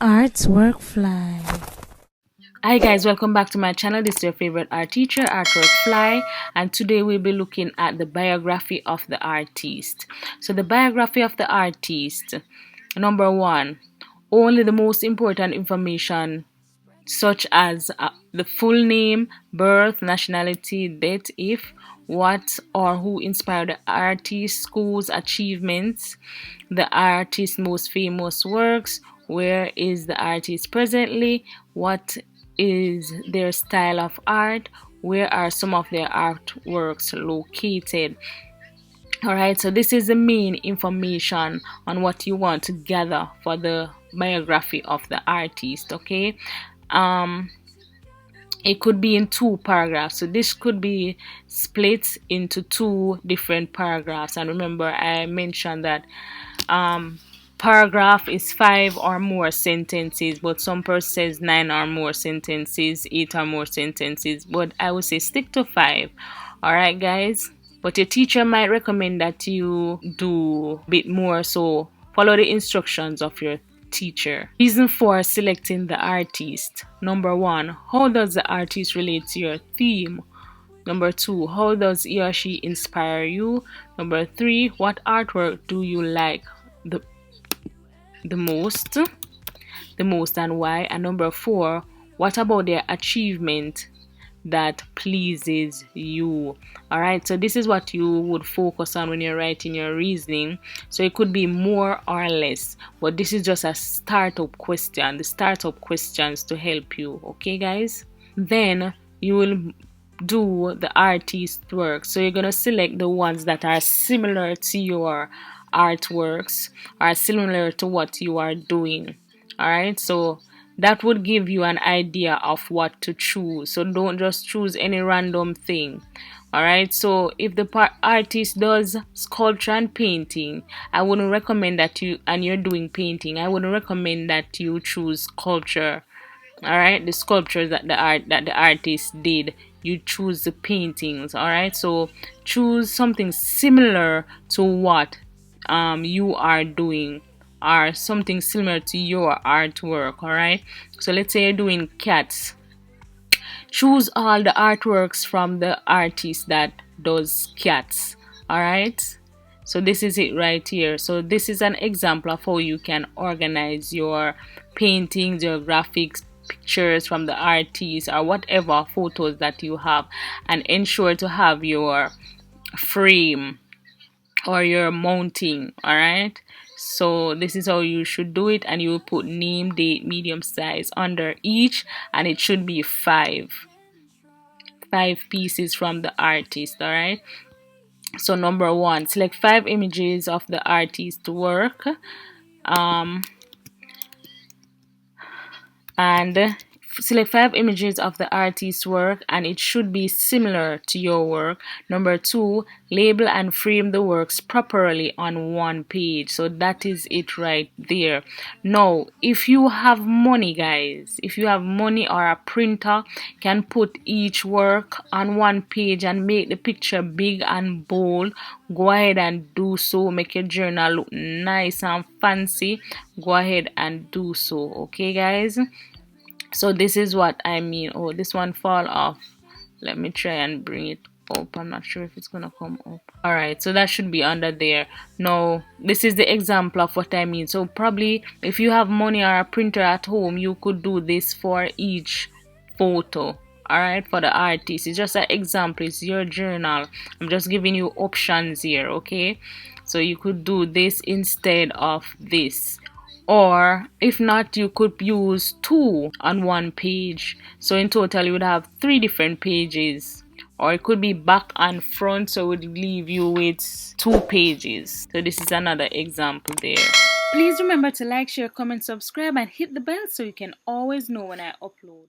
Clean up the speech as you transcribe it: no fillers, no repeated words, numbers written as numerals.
Artwork Fly. Hi guys, welcome back to my channel. This is your favorite art teacher, Artwork Fly, and today we'll be looking at the biography of the artist. So the biography of the artist, number one, only the most important information such as the full name, birth, nationality, date, if, what or who inspired the artist, schools, achievements, the artist's most famous works, where is the artist presently, what is their style of art, where are some of their artworks located. Alright, so this is the main information on what you want to gather for the biography of the artist. Okay, it could be in two paragraphs, so this could be split into two different paragraphs. And remember, I mentioned that paragraph is 5 or more sentences, but some person says 9 or more sentences, 8 or more sentences, but I would say stick to 5. Alright guys, but your teacher might recommend that you do a bit more, so follow the instructions of your teacher. Reason for selecting the artist: number one, how does the artist relate to your theme? Number two, how does he or she inspire you? Number three, what artwork do you like the most and why? And number four, what about their achievement that pleases you? All right, so this is what you would focus on when you're writing your reasoning. So it could be more or less, but this is just a startup question, the startup questions to help you. Okay guys, then you will do the artist work. So you're gonna select the ones that are similar to your artworks, are similar to what you are doing. All right, so that would give you an idea of what to choose. So don't just choose any random thing. All right, so if the artist does sculpture and painting, I wouldn't recommend that you, and you're doing painting, I wouldn't recommend that you choose sculpture. All right, the sculptures that the artist did, you choose the paintings. All right, so choose something similar to what you are doing, or something similar to your artwork. All right, so let's say you're doing cats, choose all the artworks from the artist that does cats. All right, so this is it right here. So this is an example of how you can organize your paintings, your graphics, pictures from the artist, or whatever photos that you have, and ensure to have your frame or your mounting. All right, so this is how you should do it, and you will put name, date, medium size under each, and it should be five pieces from the artist. All right, so number one, select 5 images of the artist's work, and select 5 images of the artist's work, and it should be similar to your work. Number two, label and frame the works properly on one page. So that is it right there. Now if you have money, guys, if you have money, or a printer can put each work on one page and make the picture big and bold, go ahead and do so. Make your journal look nice and fancy. Go ahead and do so. Okay guys, so this is what I mean. Oh, this one fall off. Let me try and bring it up. I'm not sure if it's gonna come up. All right, so that should be under there. Now this is the example of what I mean. So probably if you have money or a printer at home, you could do this for each photo. All right, for the artist, it's just an example. It's your journal. I'm just giving you options here. Okay, so you could do this instead of this, or if not, you could use 2 on one page. So in total you would have 3 different pages, or it could be back and front, so it would leave you with 2 pages. So this is another example there. Please remember to like, share, comment, subscribe, and hit the bell so you can always know when I upload.